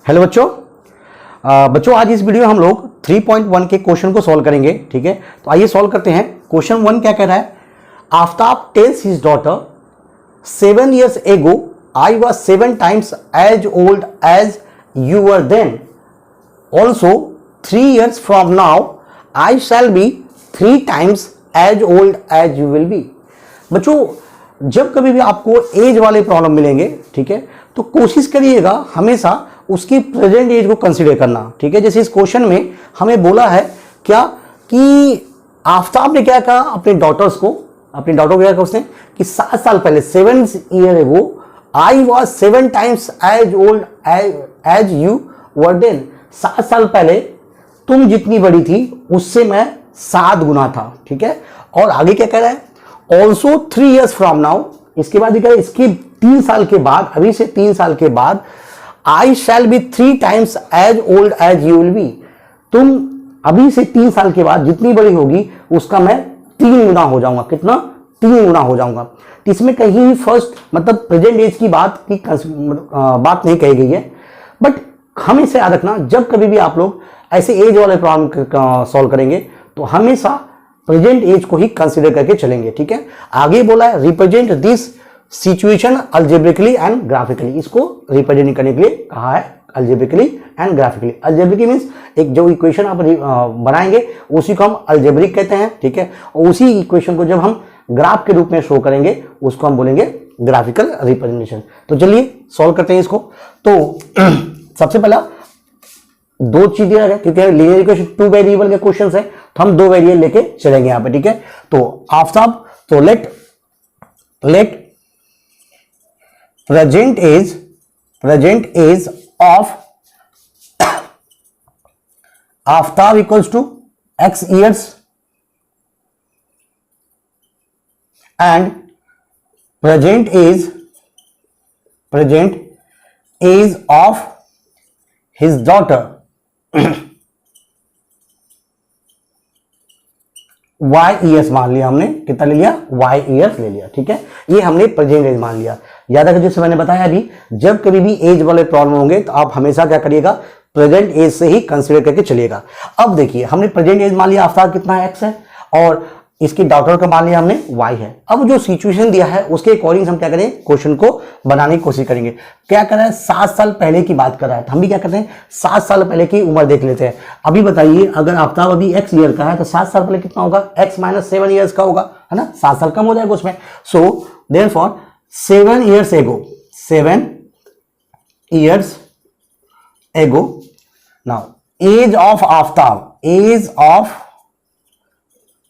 Hello बच्चों। बच्चों आज इस वीडियो में हम लोग 3.1 के क्वेश्चन को सॉल्व करेंगे। ठीक है, तो आइए सॉल्व करते हैं। क्वेश्चन 1 क्या कह रहा है? Aftab tales his daughter 7 years ago I was 7 times as old as you were then. Also 3 years from now I shall be 3 times as old as you will be. बच्चों जब कभी भी आपको एज वाले प्रॉब्लम मिलेंगे, ठीक है, तो कोशिश करिएगा हमेशा उसकी प्रेजेंट एज को कंसीडर करना। ठीक है, जैसे इस क्वेश्चन में हमें बोला है क्या कि आफ्ताब ने क्या कहा अपने डॉटर्स को, अपनी डॉटर को क्या कहा उसने कि 7 साल पहले 7 years ago I was 7 times as old as you were then. 7 साल पहले तुम जितनी बड़ी थी उससे मैं 7 गुना था। ठीक है, और आगे क्या कह रहा है? ऑल्सो 3 years फ्रॉम नाउ, इसके बाद क्या है? इसके 3 साल के बाद, अभी से 3 साल के बाद I shall be 3 times as old as you will be. तुम अभी से 3 साल के बाद जितनी बड़ी होगी उसका मैं 3 गुना हो जाऊंगा। कितना? 3 गुना हो जाऊंगा। तो इसमें कहीं फर्स्ट मतलब प्रेजेंट एज की बात नहीं कही गई है, बट हमें इसे याद रखना जब कभी भी आप लोग ऐसे एज वाले प्रॉब्लम सॉल्व करेंगे तो हमेशा प्रेजेंट एज को ही कंसीडर करके चलेंगे। ठीक है, आगे बोला है represent this situation algebraically and graphically. इसको रिप्रेजेंट करने के लिए कहा है algebraically and graphically. Algebraic means एक जो इक्वेशन आप बनाएंगे उसी को हम अल्जेब्रिक कहते हैं। ठीक है, और उसी इक्वेशन को जब हम ग्राफ के रूप में शो करेंगे उसको हम बोलेंगे ग्राफिकल रिप्रेजेंटेशन। तो चलिए सॉल्व करते हैं इसको। तो सबसे पहला 2 चीजें है क्योंकि लीनियर इक्वेशन 2 वेरिएबल के क्वेश्चन है तो हम 2 वेरिएबल लेके चलेंगे यहाँ पे। ठीक है, तो आफ्ताब, तो let present age of Aftab equals to x years and present age of his daughter y years मान लिया हमने। कितना ले लिया? y years ले लिया। ठीक है, ये हमने प्रेजेंट एज मान लिया। याद रखिए जैसे मैंने बताया अभी, जब कभी भी एज वाले प्रॉब्लम होंगे तो आप हमेशा क्या करिएगा? प्रेजेंट एज से ही कंसीडर करके चलिएगा। अब देखिए हमने प्रेजेंट एज मान लिया आफ्ताब कितना है? x है, और इसकी डॉटर का मान लिया हमने y है। अब जो सिचुएशन दिया है उसके अकॉर्डिंग हम क्या करें? क्वेश्चन को बनाने की कोशिश करेंगे। क्या कर रहा है? 7 साल पहले की बात कर रहा है, तो हम भी क्या करते हैं? 7 साल पहले की उम्र देख लेते हैं। अभी बताइए अगर आफ्ताब अभी x ईयर का है तो 7 साल पहले कितना होगा? x - 7 years का होगा, है ना? 7 साल कम हो जाएगा उसमें। So therefore 7 years ago now age of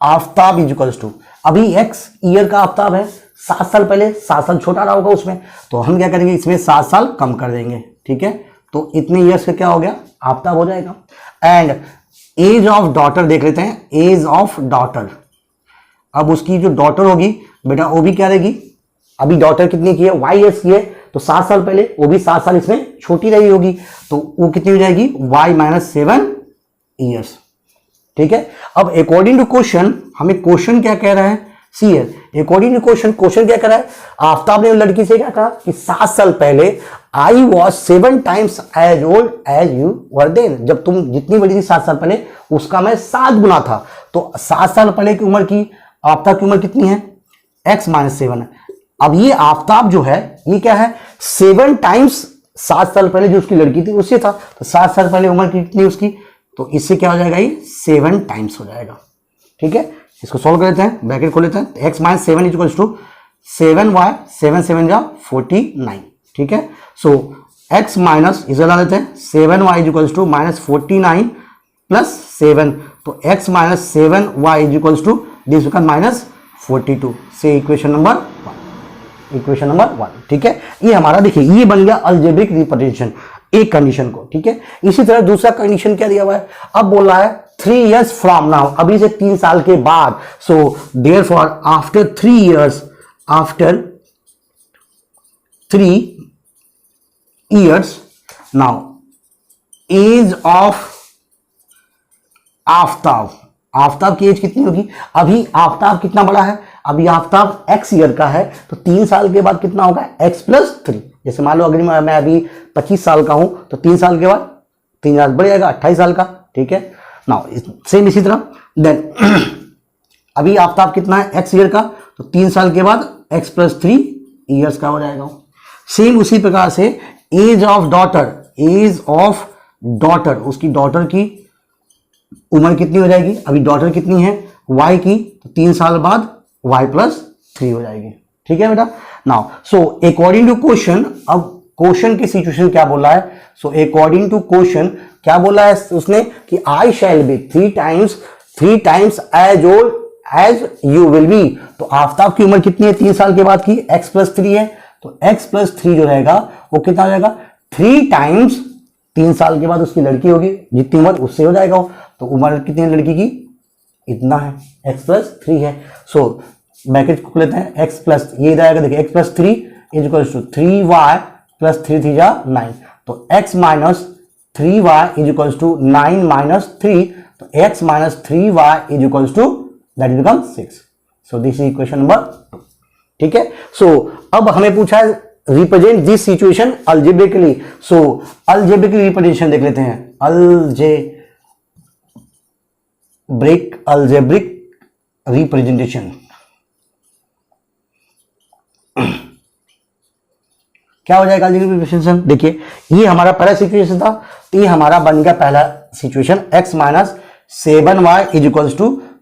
Aftab is equals to, अभी x ईयर का आफ्ताब है, 7 साल पहले 7 साल छोटा रहा होगा उसमें, तो हम क्या करेंगे? इसमें 7 साल कम कर देंगे। ठीक है, तो इतने ईयर्स का क्या हो गया? आफ्ताब हो जाएगा। एंड एज ऑफ डॉटर देख लेते हैं। एज ऑफ डॉटर, अब उसकी जो डॉटर होगी बेटा वो भी क्या रहेगी? अभी डॉटर कितनी की है? y years की है, तो 7 साल पहले वो भी 7 साल इसमें छोटी रही होगी, तो वो कितनी हो जाएगी? y - 7 years। ठीक है, अब अकॉर्डिंग टू क्वेश्चन हमें क्वेश्चन क्या कह रहा है? सी है अकॉर्डिंग टू क्वेश्चन कह रहा है आफ्ताब ने लड़की से क्या कहा कि 7 साल पहले I was 7 times as old as you were then. जब तुम जितनी बड़ी थी 7 साल पहले उसका मैं 7 गुना था। तो 7 साल पहले की उम्र की आफ्ताब की उम्र कितनी है? x - 7 है। अब ये आफ्ताब जो है ये क्या है? 7 times 7 साल पहले जो उसकी लड़की थी उससे था, तो 7 साल पहले उम्र कितनी उसकी, तो इससे क्या हो जाएगा? ये 7 times हो जाएगा। ठीक है, इसको सॉल्व कर लेते हैं, ब्रैकेट खोल लेते हैं। x - 7 इक्वल्स टू 7y 7 7 जा 49। ठीक है, सो x माइनस इसे ला लेते हैं 7y इक्वल्स टू -49 प्लस 7, तो x - 7y equals to this become -42 से इक्वेशन नंबर 1। ठीक है, ये हमारा देखिए ये बन गया अल्जेब्रिक रिप्रेजेंटेशन एक कंडीशन को। ठीक है, इसी तरह दूसरा कंडीशन क्या दिया हुआ है? अब बोल रहा है 3 years फ्रॉम नाउ, अभी से 3 साल के बाद। So therefore after 3 years now age of Aftab की एज कितनी होगी? अभी आफ्ताब कितना बड़ा है? अभी आफ्ताब x ईयर का है, तो 3 साल के बाद कितना होगा? x + 3। जैसे मान लो अगर मैं अभी 25 साल का हूं तो 3 साल के बाद 3 बढ़ जाएगा 28 साल का, ठीक है ना। सेम इसी तरह देन अभी आफ्ताब कितना है x ईयर का, तो 3 साल के बाद x + 3 ईयर्स का हो जाएगा। सेम उसी प्रकार से एज ऑफ डॉटर, उसकी डॉटर की उम्र कितनी हो जाएगी, अभी डॉटर कितनी है y की, तो 3 साल बाद y + 3 हो जाएगी, ठीक है बेटा। Now so according to question, अब क्वेश्चन की सिचुएशन क्या बोला है, सो अकॉर्डिंग टू क्वेश्चन क्या बोला है उसने कि I shall be 3 times as old as you will be. तो आफ्ताब की उम्र कितनी है 3 साल के बाद की, x + 3 है, तो x + 3 जो रहेगा वो कितना हो जाएगा 3 टाइम्स 3 साल के बाद उसकी लड़की होगी, जितनी उम्र उससे हो जाएगा। तो उम्र कितनी है लड़की की, इतना है, x + 3 है। सो ब्रैकेट को लेते हैं, x प्लस ये इधर आएगा, देखिए x + 3 = 3y + 3 3 जा 9, तो x - 3y = 9 - 3, तो x - 3y that will become 6. So this is equation number 2, ठीक है। सो अब हमें पूछा है represent this situation algebraically. So algebraically representation देख लेते हैं, अल्जेब्रिक रिप्रेजेंटेशन क्या हो जाएगा अल्जेब्रिक रिप्रेजेंटेशन। देखिए ये हमारा पहला सिचुएशन था, तो ये हमारा बन गया पहला situation x - 7y =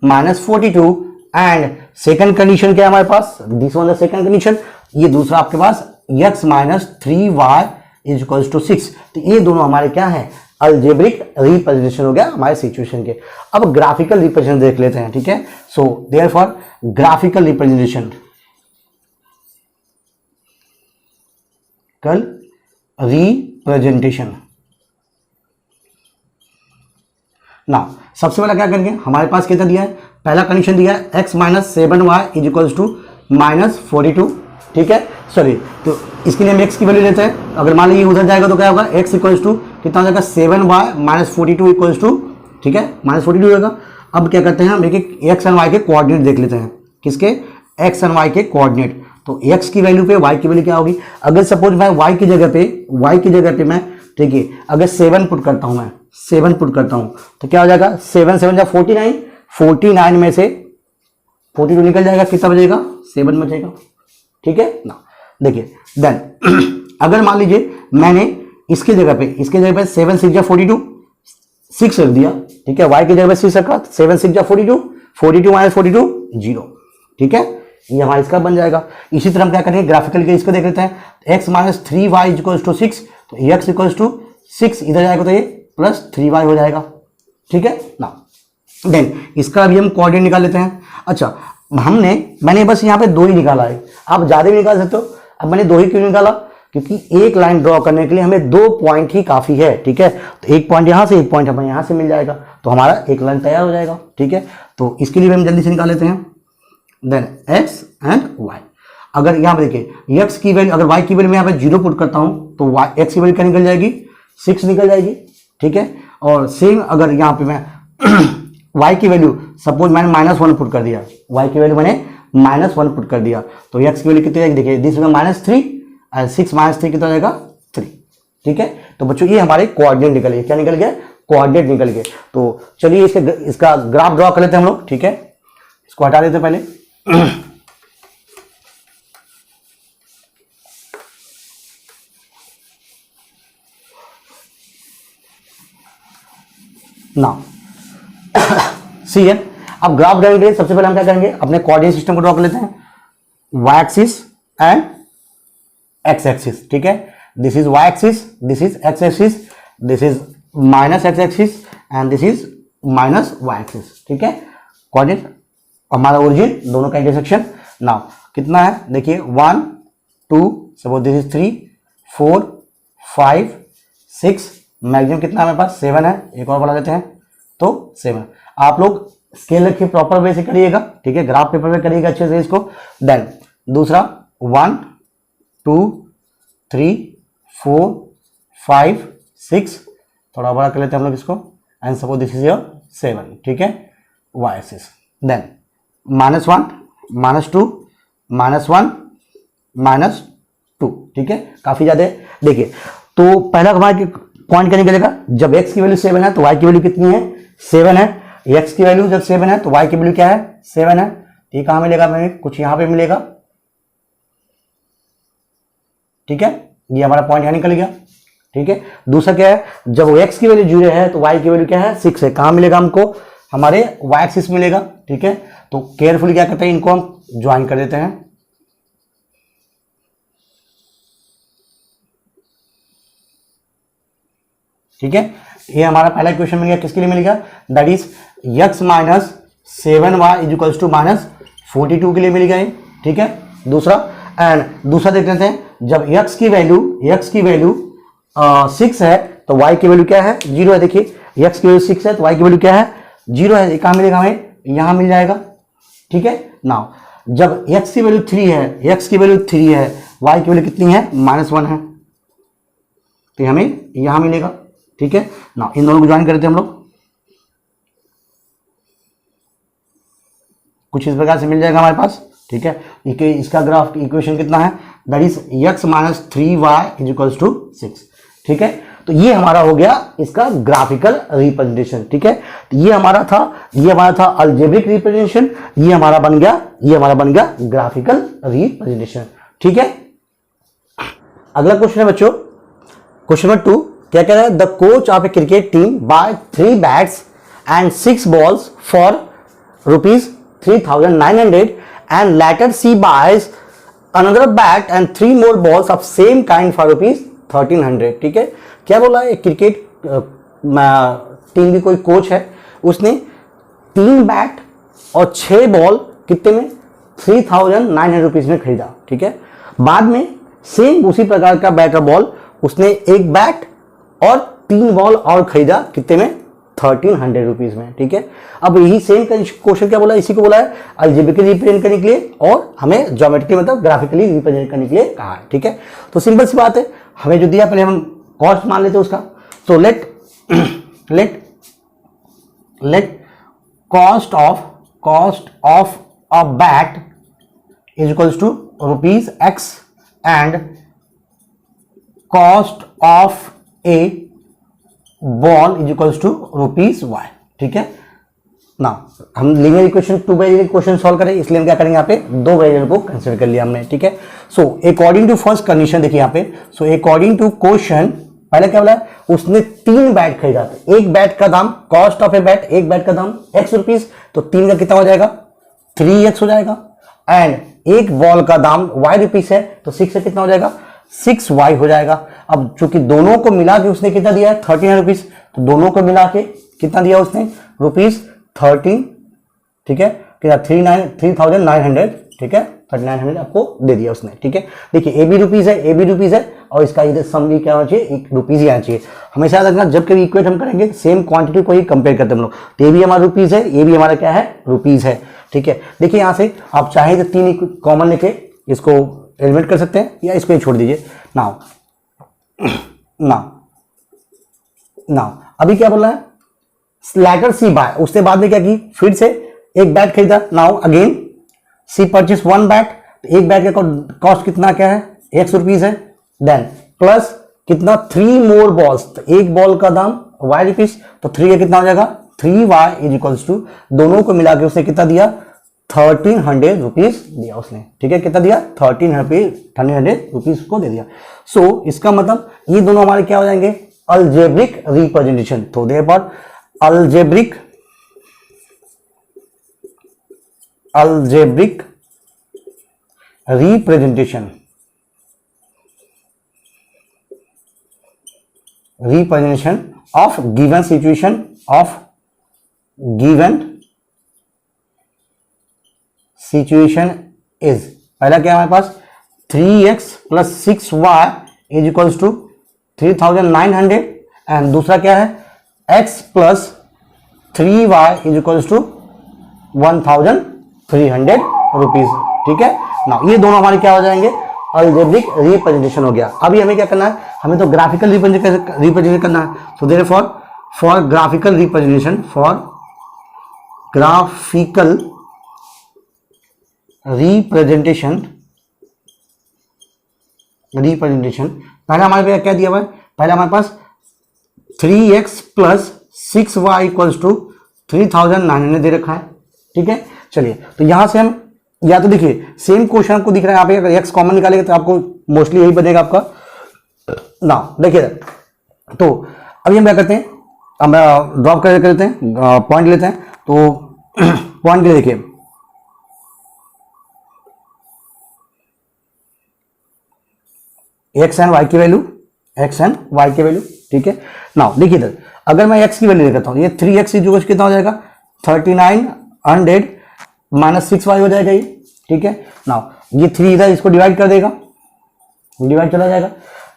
-42, and second condition क्या है हमारे पास, this one the second condition. ये दूसरा आपके पास x - 3y = 6, तो ये दोनों हमारे क्या है अल्जेब्रिक रिप्रेजेंटेशन हो गया हमारे सिचुएशन के। अब ग्राफिकल रिप्रेजेंटेशन देख लेते हैं, ठीक है। सो देयरफॉर ग्राफिकल रिप्रेजेंटेशन, ना सबसे पहला क्या करेंगे, हमारे पास कितना दिया है, पहला कंडीशन दिया है x - 7y = -42, ठीक है। सॉरी, तो इसके लिए हम x की वैल्यू लेते हैं, अगर मान लीजिए उधर जाएगा तो क्या होगा, x = कितना हो जाएगा 7y - 42 ठीक है, -42 होगा। अब क्या करते हैं हम, एक x एंड y के कोऑर्डिनेट देख लेते हैं, किसके, x एंड y के कोऑर्डिनेट। तो x की वैल्यू पे y की वैल्यू क्या होगी, अगर सपोज मैं y की जगह पे मैं, ठीक है, अगर 7 पुट करता हूं, मैं 7 पुट करता हूं, तो क्या हो जाएगा 7 7 49, 49 में से 42 निकल जाएगा, कितना बचेगा 7 बचेगा, ठीक है ना। देखिए देन अगर मान लीजिए मैंने इसके जगह पे 7 6 42 6 रख दिया, ठीक है, y की जगह पे 6 रखा, 7 6 42 42 - 42 0, ठीक है, ये हमारा इसका बन जाएगा। इसी तरह हम क्या करेंगे ग्राफिकल के इसको देख लेते हैं, x - 3y = 6, तो x = 6 इधर जाएगा तो ये +3y हो जाएगा, ठीक है ना। देन इसका अभी हम कोऑर्डिनेट निकाल लेते हैं। अच्छा, मैंने बस यहाँ पे 2 ही निकाला है, आप ज़्यादा भी निकाल सकते हो। अब मैंने 2 ही क्यों निकाला, क्योंकि एक लाइन ड्रॉ करने के लिए हमें 2 पॉइंट ही काफ़ी है, ठीक है। तो एक पॉइंट यहाँ से, एक पॉइंट हमें यहाँ से मिल जाएगा, तो हमारा एक लाइन तैयार हो जाएगा, ठीक है। तो इसके लिए हम जल्दी से निकाल लेते हैं। देन x एंड y, अगर यहाँ पे देखिए x की वैल्यू, अगर y की वैल्यू मैं यहाँ पे 0 पुट करता हूँ, तो x की वैल्यू क्या निकल जाएगी, 6 निकल जाएगी, ठीक है। और सेम अगर यहाँ पे मैं y की वैल्यू सपोज मैंने -1 पुट कर दिया, y की वैल्यू मैंने -1 पुट कर दिया, तो x की वैल्यू कितनी जाएगी, देखिए दिस -3 और 6 - 3 कितना जाएगा 3, ठीक है। तो बच्चों ये हमारे कोऑर्डिनेट निकल गए, क्या निकल गया, कोऑर्डिनेट निकल गए। तो चलिए इसका ग्राफ ड्रॉ कर लेते हैं हम लोग, ठीक है। इसको हटा देते हैं पहले ना सी है। अब ग्राफ ड्राइंग के लिए सबसे पहले हम क्या करेंगे, अपने कोऑर्डिनेट सिस्टम को ड्रॉ कर लेते हैं, y axis and x axis, ठीक है। This is y axis, this is x axis, this is -x axis and this is -y axis, ठीक है। कोऑर्डिनेट हमारा ओरिजिन दोनों का इंटरसेक्शन। नाउ कितना है, देखिए 1 2 सपोज दिस इज 3 4 5 6, मैक्सिमम कितना हमारे पास 7 है, एक और बढ़ा देते हैं तो 7। आप लोग स्केल रखिए, प्रॉपर वे से करिएगा, ठीक है, ग्राफ पेपर में करिएगा अच्छे से इसको। देन दूसरा 1 2 3 4 5 6, थोड़ा बड़ा कर लेते हैं हम लोग इसको, and suppose this is your 7, ठीक है, y एक्सिस। देन -1 -2 -1 -2 2, ठीक है, काफी ज्यादा है। देखिए तो पहला हमारे पॉइंट क्या निकलेगा, जब x की वैल्यू 7 है तो y की वैल्यू कितनी है, 7 है। x की वैल्यू जब 7 है तो y की वैल्यू क्या है, 7 है। ये कहां मिलेगा हमें, कुछ यहां पे मिलेगा, ठीक है, ये हमारा पॉइंट यहां निकल गया, ठीक है। दूसरा क्या है, जब x की वैल्यू 0 है तो y की वैल्यू क्या है, 6 है। कहां मिलेगा हमको, हमारे y एक्सिस मिलेगा, ठीक है। तो केयरफुली क्या करते हैं, इनको हम ज्वाइन कर देते हैं, ठीक है। ये हमारा पहला इक्वेशन मिल गया, किसके लिए मिल गया, that is x minus 7y is equals to minus 42 के लिए मिल गया, ठीक है। दूसरा एंड दूसरा देख लेते हैं, जब x की वैल्यू 6 है तो y की वैल्यू क्या है, 0 है। देखिए x की वैल्यू 6 है तो y की वैल्यू क्या है, 0 है। ये कहां मिलेगा हमें, यहां मिल जाएगा, ठीक है। नाउ जब x की वैल्यू 3 है, y की वैल्यू कितनी है, -1 है, तो हमें यहां मिलेगा, ठीक है ना। इन दोनों को ज्वाइन करते हैं हम लोग, कुछ इस प्रकार से मिल जाएगा हमारे पास, ठीक है। इसका ग्राफ इक्वेशन कितना है, that is x minus 3y is equals to 6, ठीक है। तो ये हमारा हो गया इसका ग्राफिकल रिप्रेजेंटेशन, ठीक है। तो ये हमारा था अलजेब्रिक रिप्रेजेंटेशन, ये हमारा बन गया ग्राफिकल रिप्रेजेंटेशन, ठीक है। अगला क्वेश्चन है बच्चों, क्वेश्चन नंबर 2 क्या कह रहा है, the coach of a cricket team buy 3 bats and 6 balls for ₹3,900 and later she buys another bat and 3 more balls of same kind for ₹1,300, ठीक है। क्या बोला है, क्रिकेट टीम की कोई कोच है, उसने 3 बैट और 6 बॉल कितने में, ₹3,900 में खरीदा, ठीक है। बाद में सेम उसी प्रकार का बैट और बॉल उसने एक बैट और 3 बॉल और खरीदा, कितने में, ₹1,300 में, ठीक है। अब यही सेम क्वेश्चन क्या बोला, इसी को बोला है अलजेब्रिकली रिप्रेजेंट करने के लिए और हमें ज्योमेट्रिकली मतलब ग्राफिकली रिप्रेजेंट करने के लिए कहा है, ठीक है। तो सिंपल सी बात है, हमें जो दिया पहले हम कॉस्ट मान लेते हैं उसका। So let cost of a bat is equals to ₹X and cost of a ball is equals to ₹Y, ठीक है ना। हम linear equation 2 by equation solve करें, इसलिए हम क्या करेंगे, यहाँ पे 2 वेरिएबल को कंसीडर कर लिया हमने, ठीक है। So according to first condition देखिए यहाँ पे, सो अकॉर्डिंग टू क्वेश्चन पहले क्या बोला है, उसने 3 बैट खरीदा था, एक बैट का दाम, कॉस्ट ऑफ ए बैट, एक बैट का दाम ₹X, तो 3 का कितना हो जाएगा, 3X हो जाएगा। एंड एक बॉल का दाम ₹Y है, तो 6 से कितना हो जाएगा, 6Y हो जाएगा। अब चूंकि दोनों को मिला के उसने कितना दिया है, ₹1,300, तो दोनों को मिला के कितना दिया उसने, ₹13, ठीक है, 3,900, ठीक है, 3,900 आपको दे दिया उसने, ठीक है। देखिए ए भी रुपीज है और इसका इधर सम भी क्या होना चाहिए, ₹1 ही आना चाहिए। हमेशा याद रखना, जब कभी इक्वेट हम करेंगे सेम क्वांटिटी को ही कंपेयर करते हैं हम लोग, तो ये भी हमारा ₹, है, ये भी हमारा क्या है, ₹, है, ठीक है। देखिए यहां से आप चाहे तो 3 कॉमन लेके इसको एलिमिनेट कर सकते हैं या इसको ही छोड़ दीजिए। नाउ अभी क्या बोल रहा है, लेटर सी बाय, उसने बाद में क्या की, फिर से एक बैट खरीदा। नाउ अगेन सी परचेस 1 बैट, एक बैट का कॉस्ट कितना क्या है, ₹X है। देन प्लस कितना, 3 more balls, तो एक बॉल का दाम ₹Y, तो 3 का कितना हो जाएगा, 3Y इज इक्वल्स टू, दोनों को मिला के उसने कितना दिया, ₹1,300 दिया उसने, ठीक है। कितना दिया, ₹1,300 को दे दिया। सो इसका मतलब ये दोनों हमारे क्या हो जाएंगे, अलजेब्रिक रिप्रेजेंटेशन। तो therefore algebraic representation of given situation, is, पहला क्या है हमारे पास, 3X plus 6Y is equals to 3,900 and दूसरा क्या है, X plus 3Y is equals to 1,300 rupees, ठीक है ना। ये दोनों हमारे क्या हो जाएंगे, अलजेब्रिक रिप्रेजेंटेशन हो गया। अभी हमें क्या करना है, हमें तो ग्राफिकल रिप्रेजेंटेशन करना है। So therefore for graphical representation representation. पहला हमारे पास क्या दिया हुआ है, पहला हमारे पास 3x plus 6y equals to 3900 दे रखा है, ठीक है। चलिए तो यहां से हम या तो देखिए सेम क्वेश्चन आपको दिख रहा है यहाँ पे, अगर x कॉमन निकालेंगे तो आपको मोस्टली यही बनेगा आपका ना। देखिए तो अभी हम क्या करते हैं, हम ड्रॉप कर लेते हैं, पॉइंट लेते हैं। तो पॉइंट के लिए देखिए एक्स एंड वाई की वैल्यू, एक्स एंड वाई की वैल्यू, ठीक है। नाउ देखिए इधर अगर मैं एक्स की वैल्यू लेता हूँ, ये 3x कितना हो जाएगा 3900 माइनस 6y हो जाएगा ये, ठीक है। नाउ ये 3 इधर इसको डिवाइड कर देगा, डिवाइड चला जाएगा।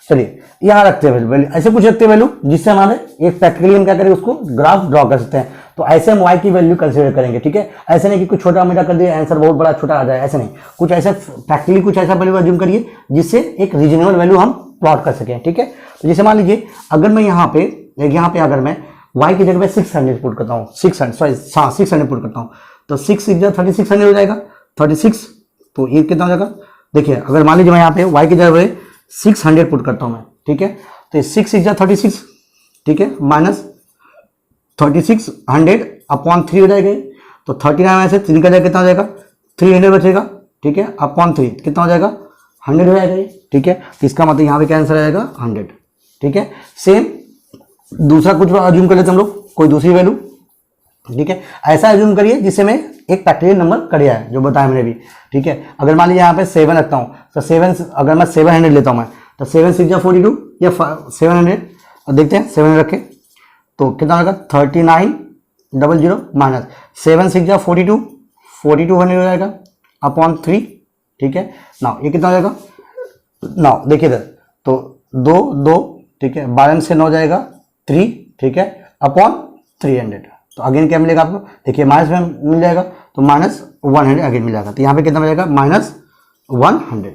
चलिए यहां रखते हैं वैल्यू, ऐसे कुछ रखते हैं वैल्यू जिससे हमारे एक प्रैक्टिकली हम क्या करेंगे उसको ग्राफ ड्रॉ कर सकते हैं। तो ऐसे हम वाई की वैल्यू कंसीडर करेंगे, ठीक है। ऐसे नहीं कि कुछ छोटा मीठा कर दिए आंसर बहुत बड़ा छोटा आ जाए, ऐसे नहीं, कुछ ऐसा प्रैक्टिकली कुछ ऐसा वैल्यू अज्यूम करिए जिससे एक रीजनेबल वैल्यू हम प्लॉट कर सकें, ठीक है। तो जैसे मान लीजिए अगर मैं यहाँ पे अगर मैं y की जगह पे 600 पुट करता हूँ, 600 पुट करता हूँ, तो 6 3600 हो जाएगा, 36। तो ये कितना हो जाएगा, देखिए अगर मान लीजिए मैं यहाँ पे y की जगह पे 600 पुट करता हूँ मैं, ठीक है। तो 6 36, ठीक है, माइनस 3600 अपॉन 3 हो जाएगा। तो 39 में से 3 का जगह कितना हो जाएगा 300 बचेगा, ठीक है, अपॉन 3 कितना हो जाएगा 100 हो जाएगा ये, ठीक है। तो इसका मतलब यहाँ पे क्या आंसर आएगा 100, ठीक है। सेम दूसरा कुछ अज्यूम कर लेते हम लोग, कोई दूसरी वैल्यू, ठीक है। ऐसा अज्यूम करिए जिससे मैं एक प्रैक्टिकल नंबर करिए है जो बताया मैंने भी, ठीक है। अगर मान लीजिए यहाँ पे 7 रखता हूँ, तो 7 अगर मैं 700 लेता हूँ मैं, तो 7 6 42 या 700, देखते हैं 700 रखे तो कितना होगा 3900 माइनस 7 6 42 4200 हो जाएगा अपॉन 3, ठीक है। नाउ ये कितना हो जाएगा, नाउ देखिए इधर तो 2 ठीक है, 12 से 9 जाएगा 3, ठीक है, अपॉन 300। तो अगेन क्या मिलेगा आपको, देखिए माइनस में मिल जाएगा तो माइनस 100 अगेन मिल जाएगा। तो यहाँ पे कितना मिलेगा माइनस 100,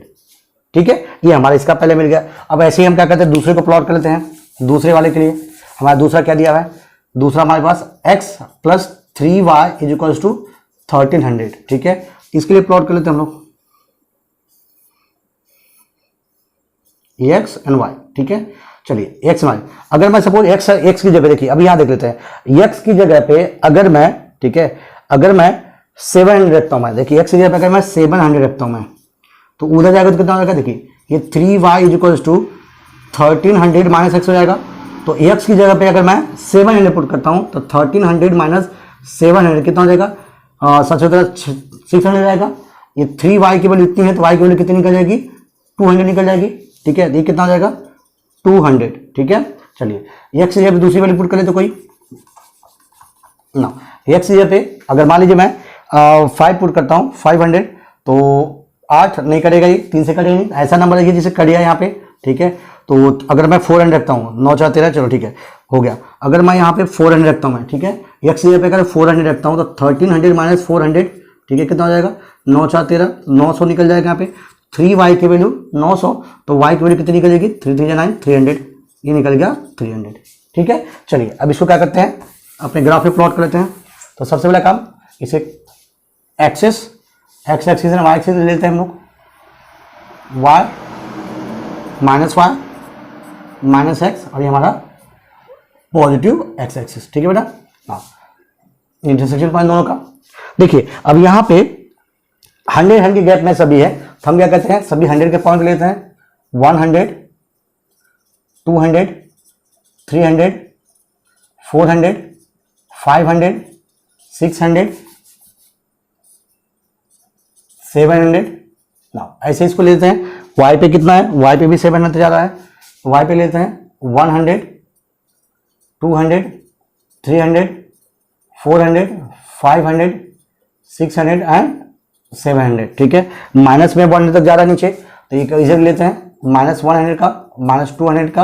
ठीक है। ये हमारा इसका पहले मिल गया। अब ऐसे ही हम क्या करते हैं दूसरे को प्लॉट कर लेते हैं। दूसरे वाले के लिए हमारा दूसरा क्या दिया हुआ है, दूसरा हमारे पास x plus 3y is equals to 1300, ठीक है। इसके लिए प्लॉट कर लेते हैं हम लोग x एंड y, ठीक है। चलिए x y, अगर मैं सपोज x की जगह देखिए, अभी यहां देख लेते हैं x की जगह पे अगर मैं, ठीक है, अगर मैं 700 रखता हूं मैं, देखिए x की जगह पे अगर मैं 700 रखता हूं मैं, तो उधर जाएगा तो कितना हो जाएगा, देखिए ये 3y is equals to 1300 minus x हो जाएगा। तो x की जगह पे अगर मैं 700 पुट करता हूं तो 1300 माइनस 700 कितना हो जाएगा, सच होता है 600 हो जाएगा। ये 3y की वैल्यू इतनी है तो y की वैल्यू कितनी निकल जाएगी 200 निकल जाएगी, ठीक है। ये कितना हो जाएगा 200, ठीक है। चलिए x की जगह पे दूसरी वैल्यू पुट कर ले तो कोई ना, x की जगह पे अगर मान लीजिए मैं 5 पुट करता हूँ 500, तो 8 नहीं करेगा, ये 3 से करेगा नहीं, ऐसा नंबर है जिसे करिए यहाँ पे, ठीक है। तो अगर मैं 400 रखता हूँ 9 4 13, चलो ठीक है हो गया। अगर मैं यहाँ पे 400 रखता हूँ मैं, ठीक है, x की जगह पे अगर 400 रखता हूँ तो 1300 माइनस 400, ठीक है, कितना हो जाएगा 9 4 13, 900 निकल जाएगा यहाँ पे। 3y की वैल्यू 900, तो y की वैल्यू कितनी निकल जाएगी 3 3 9 300, ये निकल गया 300, ठीक है। चलिए अब इसको क्या करते हैं अपने ग्राफ पे प्लॉट कर लेते हैं। तो सबसे पहला काम इसे एक्सिस x एक्सिस और y एक्सिस लेते हैं हम लोग, y minus y minus x, और ये हमारा पॉजिटिव x एक्सिस, ठीक है बेटा। हाँ इंटरसेक्शन पॉइंट दोनों का। देखिए अब यहाँ पे 100 के गैप में सभी है, तो हम क्या कहते हैं सभी 100 के पॉइंट लेते हैं, 100 200 300 400 500 600 700। ना ऐसे इसको लेते हैं, y पे कितना है, y पे भी 700 जा रहा है, y पे लेते हैं 100 200 300 400 500 600 एंड 700, ठीक है। माइनस में 100 तक जा रहा है नीचे, तो ये इधर लेते हैं माइनस 100 का माइनस 200 का,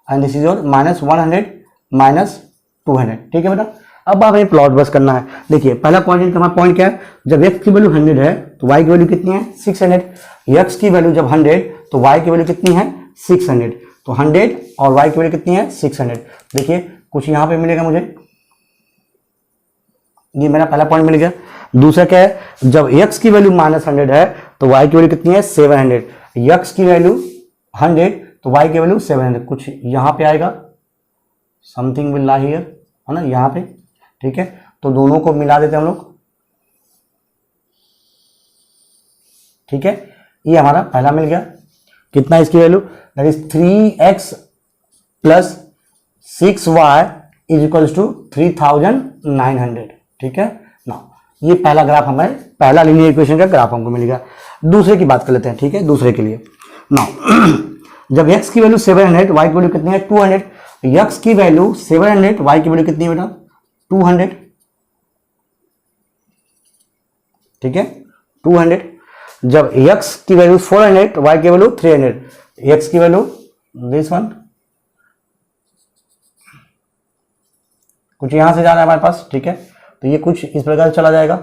and this is your minus 100 minus 200, ठीक है बेटा। अब आप हमें प्लॉट बस करना है। देखिए पहला पॉइंट हमारा पॉइंट क्या है, जब x की वैल्यू 100 है तो y की वैल्यू कितनी है 600, x की वैल्यू जब 100 तो y की वैल्यू कितनी है 600, तो 100 और y की वैल्यू कितनी है 600। देखिए कुछ यहाँ पे मिलेगा मुझे, ये मेरा पहला पॉइंट मिल गया। दूसरा क्या है, जब x की वैल्यू -100 है तो y की वैल्यू कितनी है 700, x की वैल्यू 100 तो y की वैल्यू 700, कुछ यहाँ पे आएगा, समथिंग विल लाई हियर, है ना, यहाँ पे, ठीक है। तो दोनों को मिला देते हैं हम लोग, ठीक है। ये हमारा पहला मिल गया, कितना इसकी value, that is 3x plus 6y is equals to 3900, ठीक है ना। ये पहला ग्राफ हमें, पहला लीनियर इक्वेशन का ग्राफ हमको मिल गया। दूसरे की बात कर लेते हैं, ठीक है। दूसरे के लिए ना जब x की वैल्यू 700, y की वैल्यू कितनी है 200, x की वैल्यू 700, y की वैल्यू कितनी है बेटा 200, ठीक है 200। जब x की वैल्यू 400, y की वैल्यू 300, x की वैल्यू दिस वन, कुछ यहां से जा रहा है हमारे पास, ठीक है। तो ये कुछ इस प्रकार से चला जाएगा,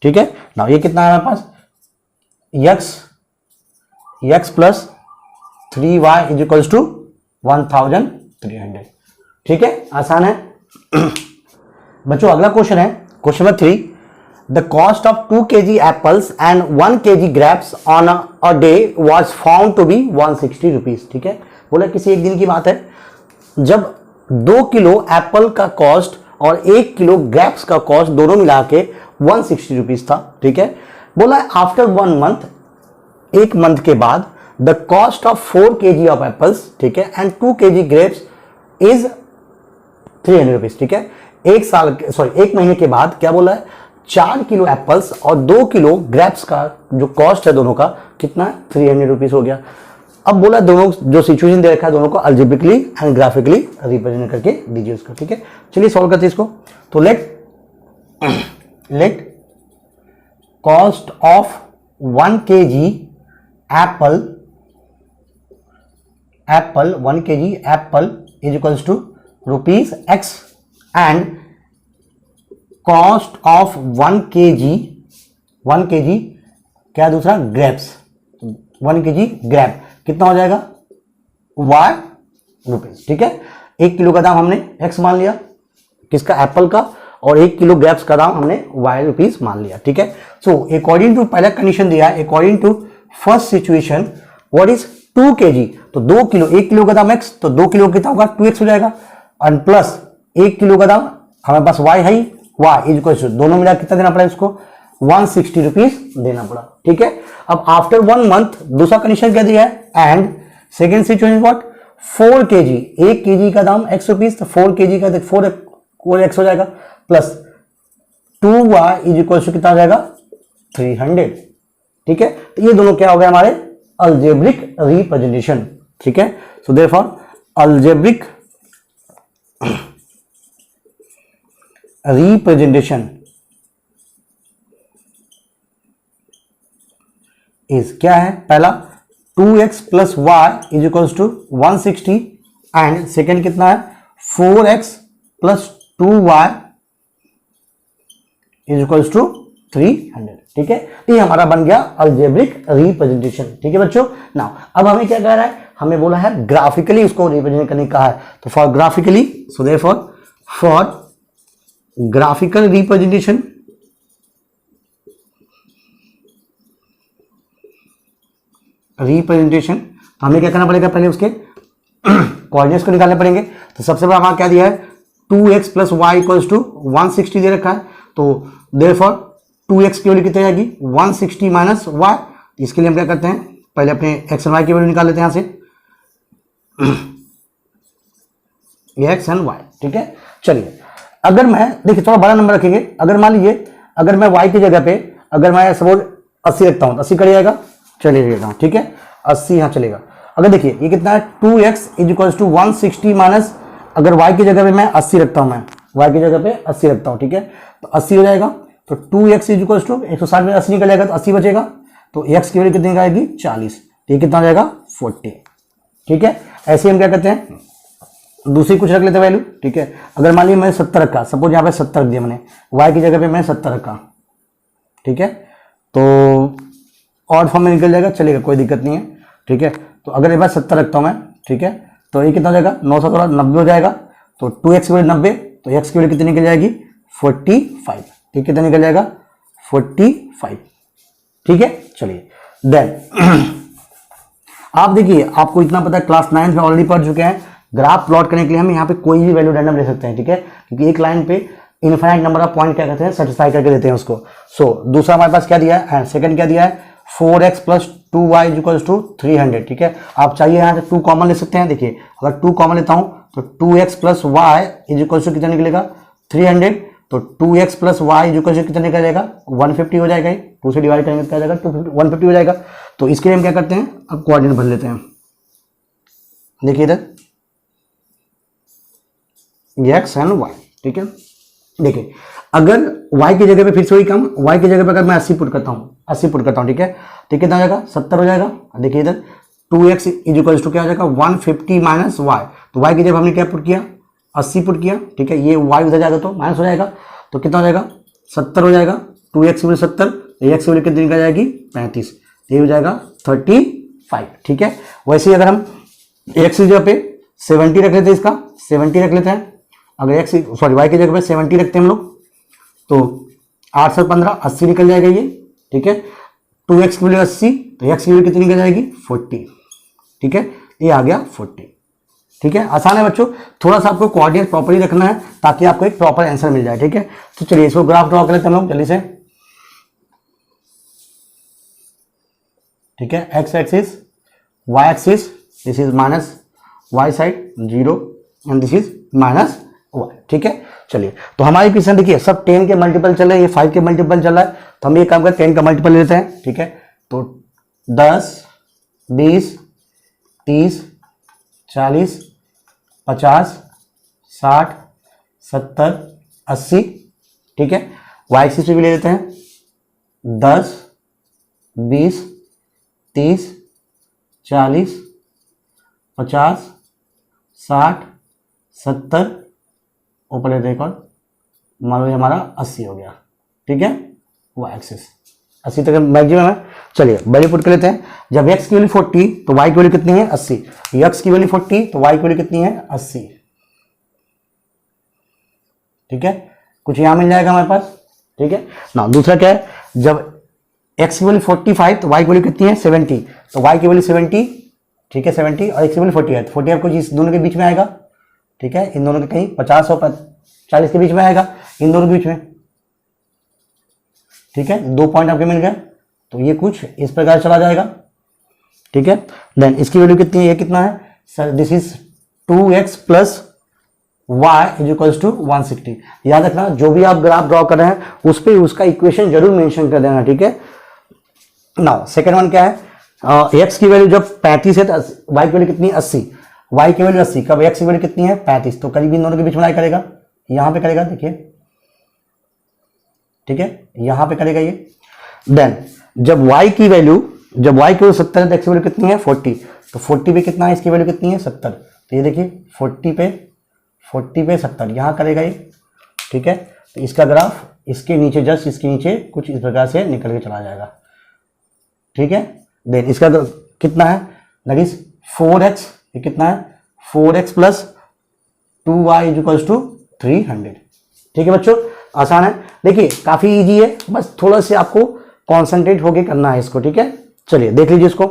ठीक है ना। ये कितना है हमारे पास, x plus 3y is equals to 1300, ठीक है, आसान है। बच्चों अगला क्वेश्चन है question number 3, the cost of 2 kg apples and 1 kg grapes on a day was found to be 160 rupees, ठीक है। बोला किसी एक दिन की बात है जब 2 किलो एप्पल का कॉस्ट और 1 किलो ग्रेप्स का कॉस्ट दोनों मिला के 160 रुपीज था, ठीक है। बोला आफ्टर 1 मंथ, एक मंथ के बाद, the cost of 4 kg of apples, ठीक है, and 2 kg grapes is 300 rupees, ठीक है। एक महीने के बाद क्या बोला है, 4 किलो एप्पल्स और 2 किलो ग्रेप्स का जो कॉस्ट है दोनों का कितना है 300 रुपीज हो गया। अब बोला दोनों जो सिचुएशन दे रखा है दोनों को अल्जेब्रिकली एंड ग्राफिकली रिप्रेजेंट करके दीजिए उसको, ठीक है। चलिए सॉल्व करते हैं इसको। तो let cost of 1 kg apple 1 kg apple is equals to rupees x and cost of 1 kg क्या दूसरा ग्रेप्स, 1 kg ग्रेप कितना हो जाएगा y रुपीज, ठीक है। 1 किलो का दाम हमने x मान लिया किसका, एप्पल का, और 1 किलो ग्रेप्स का दाम हमने y रुपीज मान लिया, ठीक है। सो अकॉर्डिंग टू पहला कंडीशन दिया है, according to first situation what is 2 kg, तो 2 किलो, 1 किलो का दाम x, तो 2 किलो कितना होगा 2x हो जाएगा, और प्लस 1 किलो का दाम हमारे पास y है, y इज इक्वल टू दोनों मिला कितना देना पड़ा इसको 160 रुपीज देना पड़ा, ठीक है। अब आफ्टर 1 मंथ दूसरा कंडीशन क्या दिया है, and second situation what 4 kg, 1 kg का दाम x रुपीज, तो 4 kg का 4x हो जाएगा, plus 2y is equal to कितना हो जाएगा 300, ठीक है। तो ये दोनों क्या हो गए हमारे अल्जेब्रिक रिप्रेजेंटेशन, ठीक है। So therefore algebraic representation is क्या है, पहला 2x plus y is equals to 160 and second कितना है 4x plus 2y is equals to 300, ठीक है। ये हमारा बन गया अल्जेब्रिक रिप्रेजेंटेशन, ठीक है बच्चों। नाउ अब हमें क्या कह रहा है, हमें बोला है ग्राफिकली उसको रिप्रेजेंट करने का है, तो for graphically, so therefore for graphical representation तो हमें क्या करना पड़ेगा, पहले उसके कोऑर्डिनेट्स को निकालने पड़ेंगे। तो सबसे पहले हमारा क्या दिया है 2x plus y equals to 160 दे रखा है, तो देयरफॉर 2x की वैल्यू कितनी आएगी 160 माइनस y। इसके लिए हम क्या करते हैं, पहले अपने x एंड y की वैल्यू निकाल लेते हैं यहां से x एंड y, ठीक है। चलिए अगर मैं देखिए थोड़ा बड़ा नंबर रखेंगे, अगर मान लीजिए अगर मैं y की जगह पे अगर मैं सपोज 80 रखता हूं तो 80 कर जाएगा, चलिए लेता हूं, ठीक है 80 यहां चलेगा। अगर देखिए ये कितना है 2x is equals to 160 minus, अगर y की जगह पे मैं 80 रखता हूं, मैं y की जगह पे 80 रखता हूं, ठीक है, तो 80 हो जाएगा। तो 2x इज इक्वल्स टू 160 में 80 निकल जाएगा तो 80 बचेगा, तो x की वैल्यू कितनी आएगी 40, तो ये कितना हो जाएगा 40, ठीक है। ऐसे हम क्या करते हैं दूसरी कुछ रख लेते हैं वैल्यू, ठीक है। अगर मान लीजिए मैंने 70 रखा, सपोज यहाँ पे 70 रख दिया मैंने, y की जगह पे मैंने 70 रखा, ठीक है, तो और फॉर्म में निकल जाएगा, चलेगा कोई दिक्कत नहीं है, ठीक है। तो अगर ये बार 70 रखता हूँ मैं, ठीक है, तो ये कितना हो जाएगा 9 थोड़ा 90 हो जाएगा, तो 2x की वैल्यू 90, तो x की वैल्यू कितनी निकल जाएगी 45, ठीक कितना निकल जाएगा 45, ठीक है, चलिए देन आप देखिए, आपको इतना पता है, क्लास 9 में ऑलरेडी पढ़ चुके हैं, ग्राफ प्लॉट करने के लिए हम यहाँ पे कोई भी वैल्यू रैंडम ले सकते हैं, ठीक है, क्योंकि एक लाइन पे इनफाइनाइट नंबर ऑफ पॉइंट क्या कहते हैं, सेटिस्फाई करके देते हैं उसको। सो दूसरा हमारे पास क्या दिया है, एंड सेकंड क्या दिया है, 4x plus 2y equals to 300, ठीक है। आप चाहिए यहाँ से 2 कॉमन ले सकते हैं। देखिए अगर 2 कॉमन लेता हूँ तो 2x plus y equals to कितना निकलेगा, 300। तो 2x plus y equals to कितना निकल जाएगा, 150 हो जाएगा। 2 से डिवाइड करेंगे तो क्या जाएगा, 150 हो जाएगा। तो इसके लिए हम क्या करते हैं, अब कोऑर्डिनेट भर लेते हैं। देखिए इधर x एंड y, ठीक है। देखिए अगर y की जगह पे फिर से वही काम, y की जगह पे अगर मैं 80 पुट करता हूँ, 80 पुट करता हूँ, ठीक है, तो कितना हो जाएगा, 70 हो जाएगा। देखिए इधर 2x इक्वल्स टू क्या हो जाएगा, 150 माइनस वाई। तो y की जगह हमने क्या पुट किया, 80 पुट किया, ठीक है। ये y उधर जाएगा तो माइनस हो जाएगा, तो कितना हो जाएगा, 70 हो जाएगा। 2x की वैल्यू 70, x की वैल्यू कितनी निकल जाएगी, 35, ये हो जाएगा 35, ठीक है। वैसे ही अगर हम x की जगह पे 70 रख लेते हैं, इसका 70 रख लेते हैं। अगर x सॉरी y की जगह पे 70 रखते हैं हम लोग, तो 8 से 15 80 निकल जाएगा ये, ठीक है। 2x की वैल्यू 80, तो x की वैल्यू कितनी निकल जाएगी, 40, ठीक है। ये आ गया 40, ठीक है। आसान है बच्चों, थोड़ा सा आपको कोऑर्डिनेट प्रॉपर्ली रखना है ताकि आपको एक प्रॉपर आंसर मिल जाए, ठीक है। तो चलिए इसको ग्राफ ड्रॉ कर लेते हैं हम लोग जल्दी से, ठीक है। x axis, y axis, this is minus y side 0 and this is minus y, ठीक है। चलिए तो हमारी क्वेश्चन देखिए सब 10 के मल्टीपल चल रहे हैं, ये 5 के मल्टीपल चल रहा है, तो हम ये काम करते हैं 10 का मल्टीपल लेते हैं, ठीक है। तो 10, 20, 30, 40, 50, 60, 70, 80, ठीक है। y एक्सिस पे भी ले लेते हैं, 10, 20, 30, 40, 50, 60, 70, ऊपर लेते हैं, मान लो हमारा 80 हो गया, ठीक है। y एक्सिस 80 तक मैक्सिमम है। चलिए वैल्यू पुट कर लेते हैं। जब x की वैल्यू 40 तो y की वैल्यू कितनी है, 80। x की वैल्यू 40 तो y की वैल्यू कितनी है, 80, ठीक है। कुछ यहां मिल जाएगा हमारे पास, ठीक है ना। दूसरा क्या है, जब x की वैल्यू 45 तो y की वैल्यू कितनी है, 70। तो y की वैल्यू 70, ठीक है, 70 और x की वैल्यू 40 है। 40 आपको इस दोनों के बीच में आएगा, ठीक है। इन दोनों के कहीं 50 और 40 के बीच में आएगा, इन दोनों के बीच में, ठीक है। 2 पॉइंट आपके मिल गए, तो ये कुछ इस प्रकार चला जाएगा, ठीक है। देन इसकी वैल्यू कितनी है, ये कितना है sir, this is 2x plus y equals to 160। याद रखना जो भी आप ग्राफ ड्रॉ कर रहे हैं उस पर उसका इक्वेशन जरूर मेंशन कर देना, ठीक है। नाउ सेकंड वन क्या है, x की वैल्यू जब 35 है तो y की वैल्यू कितनी है, 80। y की वैल्यू 80, कब x की वैल्यू कितनी है, 35, तो करीब इन दोनों के बीच में करेगा, यहां पे करेगा, देखिए, ठीक है, यहां पे करेगा ये। देन जब y की वैल्यू 70 है तो x की वैल्यू कितनी है, 40। तो 40 पे कितना है, इसकी वैल्यू कितनी है, 70। तो ये देखिए 40 पे 70 यहां करेगा ये, ठीक है। तो इसका ग्राफ इसके नीचे, जस्ट इसके नीचे कुछ इस प्रकार से निकल के चला जाएगा, ठीक है। देन इसका कितना है, दैट इज 4x, ये कितना है, 4x plus 2y equals to 300, ठीक है बच्चों। आसान है, देखिए काफी इजी है, बस थोड़ा से आपको कॉन्सेंट्रेट होके करना है इसको, ठीक है। चलिए देख लीजिए इसको।